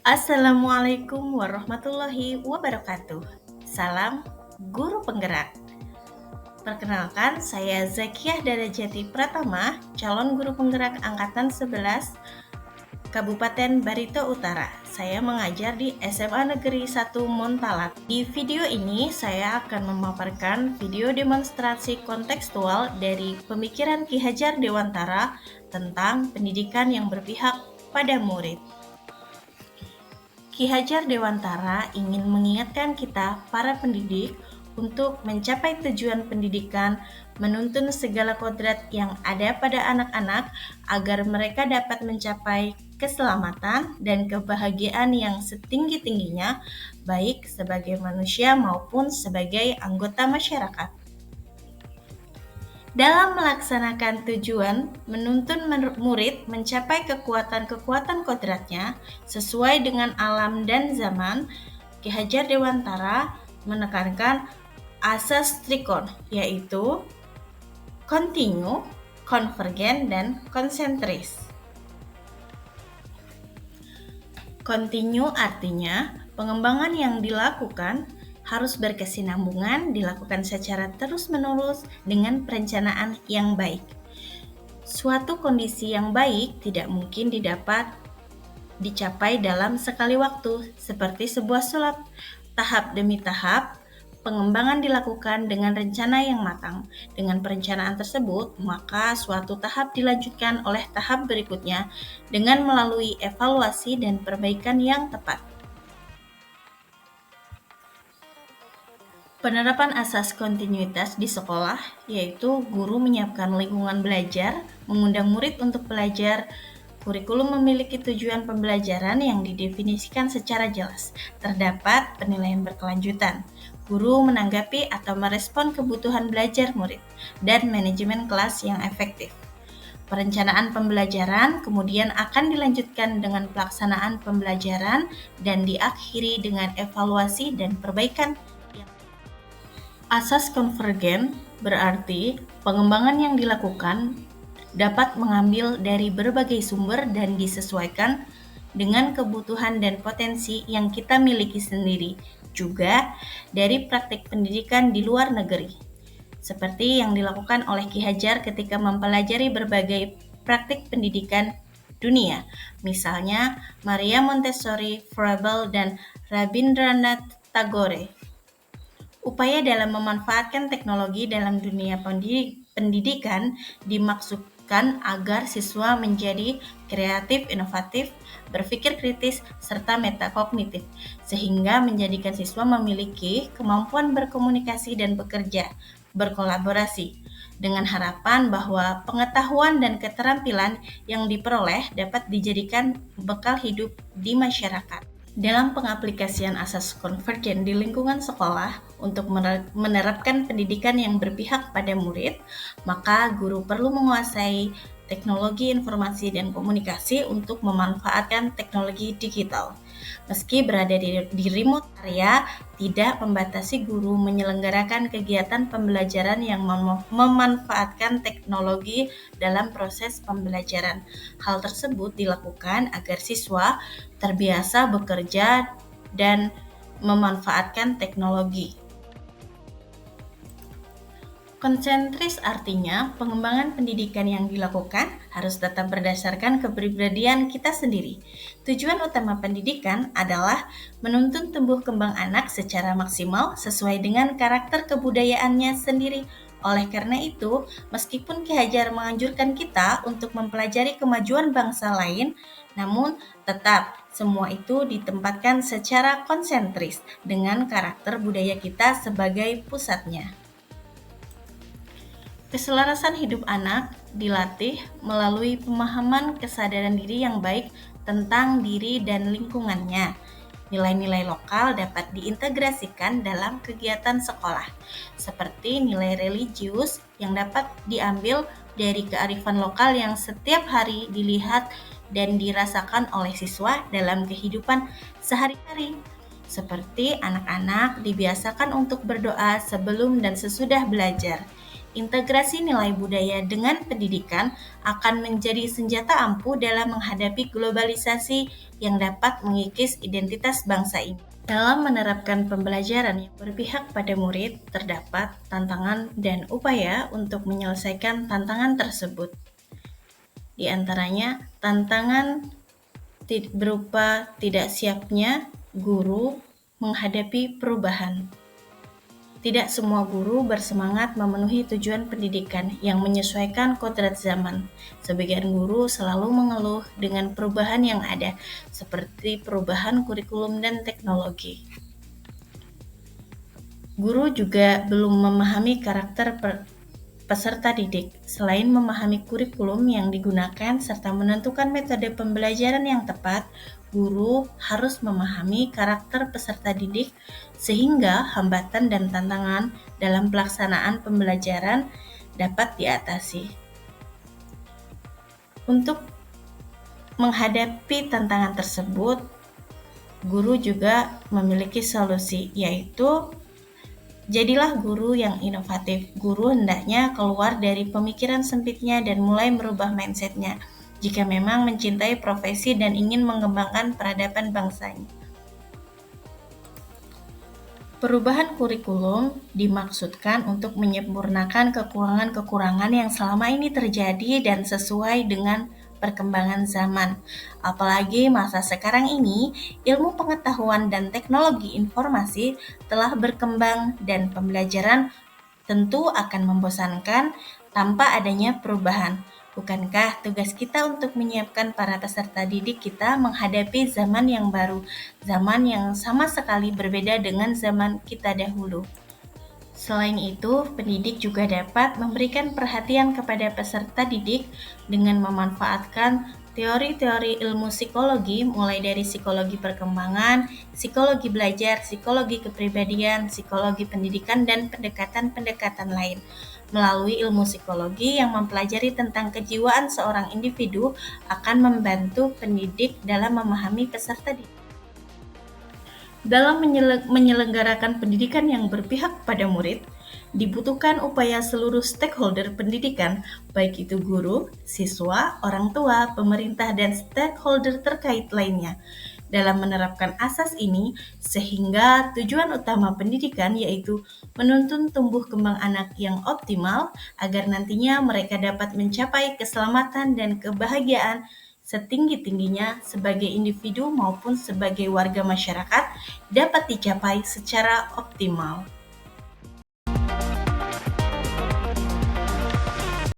Assalamualaikum warahmatullahi wabarakatuh. Salam Guru Penggerak. Perkenalkan, saya Zakiah Darajati Pratama, calon guru penggerak angkatan 11 Kabupaten Barito Utara. Saya mengajar di SMA Negeri 1 Montalat. Di video ini saya akan memaparkan video demonstrasi kontekstual dari pemikiran Ki Hajar Dewantara tentang pendidikan yang berpihak pada murid. Ki Hajar Dewantara ingin mengingatkan kita, para pendidik, untuk mencapai tujuan pendidikan, menuntun segala kodrat yang ada pada anak-anak agar mereka dapat mencapai keselamatan dan kebahagiaan yang setinggi-tingginya, baik sebagai manusia maupun sebagai anggota masyarakat. Dalam melaksanakan tujuan menuntun murid mencapai kekuatan-kekuatan kodratnya sesuai dengan alam dan zaman, Ki Hajar Dewantara menekankan asas trikon, yaitu kontinu, konvergen, dan konsentris. Kontinu artinya pengembangan yang dilakukan harus berkesinambungan, dilakukan secara terus-menerus dengan perencanaan yang baik. Suatu kondisi yang baik tidak mungkin dicapai dalam sekali waktu, seperti sebuah sulap. Tahap demi tahap, pengembangan dilakukan dengan rencana yang matang. Dengan perencanaan tersebut, maka suatu tahap dilanjutkan oleh tahap berikutnya dengan melalui evaluasi dan perbaikan yang tepat. Penerapan asas kontinuitas di sekolah, yaitu guru menyiapkan lingkungan belajar, mengundang murid untuk belajar. Kurikulum memiliki tujuan pembelajaran yang didefinisikan secara jelas. Terdapat penilaian berkelanjutan. Guru menanggapi atau merespon kebutuhan belajar murid, dan manajemen kelas yang efektif. Perencanaan pembelajaran kemudian akan dilanjutkan dengan pelaksanaan pembelajaran dan diakhiri dengan evaluasi dan perbaikan. Asas konvergen berarti pengembangan yang dilakukan dapat mengambil dari berbagai sumber dan disesuaikan dengan kebutuhan dan potensi yang kita miliki sendiri, juga dari praktik pendidikan di luar negeri. Seperti yang dilakukan oleh Ki Hajar ketika mempelajari berbagai praktik pendidikan dunia, misalnya Maria Montessori, Froebel, dan Rabindranath Tagore. Upaya dalam memanfaatkan teknologi dalam dunia pendidikan dimaksudkan agar siswa menjadi kreatif, inovatif, berpikir kritis, serta metakognitif, sehingga menjadikan siswa memiliki kemampuan berkomunikasi dan bekerja, berkolaborasi, dengan harapan bahwa pengetahuan dan keterampilan yang diperoleh dapat dijadikan bekal hidup di masyarakat. Dalam pengaplikasian asas konvergen di lingkungan sekolah untuk menerapkan pendidikan yang berpihak pada murid, maka guru perlu menguasai teknologi informasi dan komunikasi untuk memanfaatkan teknologi digital. Meski berada di remote area, tidak membatasi guru menyelenggarakan kegiatan pembelajaran yang memanfaatkan teknologi dalam proses pembelajaran. Hal tersebut dilakukan agar siswa terbiasa bekerja dan memanfaatkan teknologi. Konsentris artinya pengembangan pendidikan yang dilakukan harus tetap berdasarkan kepribadian kita sendiri. Tujuan utama pendidikan adalah menuntun tumbuh kembang anak secara maksimal sesuai dengan karakter kebudayaannya sendiri. Oleh karena itu, meskipun Ki Hajar menganjurkan kita untuk mempelajari kemajuan bangsa lain, namun tetap semua itu ditempatkan secara konsentris dengan karakter budaya kita sebagai pusatnya. Keselarasan hidup anak dilatih melalui pemahaman kesadaran diri yang baik tentang diri dan lingkungannya. Nilai-nilai lokal dapat diintegrasikan dalam kegiatan sekolah, seperti nilai religius yang dapat diambil dari kearifan lokal yang setiap hari dilihat dan dirasakan oleh siswa dalam kehidupan sehari-hari. Seperti anak-anak dibiasakan untuk berdoa sebelum dan sesudah belajar. integrasi nilai budaya dengan pendidikan akan menjadi senjata ampuh dalam menghadapi globalisasi yang dapat mengikis identitas bangsa ini. Dalam menerapkan pembelajaran yang berpihak pada murid, terdapat tantangan dan upaya untuk menyelesaikan tantangan tersebut. Di antaranya, tantangan berupa tidak siapnya guru menghadapi perubahan. Tidak semua guru bersemangat memenuhi tujuan pendidikan yang menyesuaikan kodrat zaman. Sebagian guru selalu mengeluh dengan perubahan yang ada, seperti perubahan kurikulum dan teknologi. Guru juga belum memahami karakter peserta didik. Selain memahami kurikulum yang digunakan serta menentukan metode pembelajaran yang tepat, guru harus memahami karakter peserta didik sehingga hambatan dan tantangan dalam pelaksanaan pembelajaran dapat diatasi. Untuk menghadapi tantangan tersebut, guru juga memiliki solusi, yaitu jadilah guru yang inovatif. Guru hendaknya keluar dari pemikiran sempitnya dan mulai merubah mindset-nya jika memang mencintai profesi dan ingin mengembangkan peradaban bangsanya. Perubahan kurikulum dimaksudkan untuk menyempurnakan kekurangan-kekurangan yang selama ini terjadi dan sesuai dengan perkembangan zaman. Apalagi masa sekarang ini, ilmu pengetahuan dan teknologi informasi telah berkembang dan pembelajaran tentu akan membosankan tanpa adanya perubahan. Bukankah tugas kita untuk menyiapkan para peserta didik kita menghadapi zaman yang baru, zaman yang sama sekali berbeda dengan zaman kita dahulu? Selain itu, pendidik juga dapat memberikan perhatian kepada peserta didik dengan memanfaatkan teori-teori ilmu psikologi, mulai dari psikologi perkembangan, psikologi belajar, psikologi kepribadian, psikologi pendidikan, dan pendekatan-pendekatan lain. Melalui ilmu psikologi yang mempelajari tentang kejiwaan seorang individu akan membantu pendidik dalam memahami peserta didik. Dalam menyelenggarakan pendidikan yang berpihak pada murid, dibutuhkan upaya seluruh stakeholder pendidikan, baik itu guru, siswa, orang tua, pemerintah, dan stakeholder terkait lainnya, dalam menerapkan asas ini, sehingga tujuan utama pendidikan yaitu menuntun tumbuh kembang anak yang optimal agar nantinya mereka dapat mencapai keselamatan dan kebahagiaan setinggi-tingginya sebagai individu maupun sebagai warga masyarakat dapat dicapai secara optimal.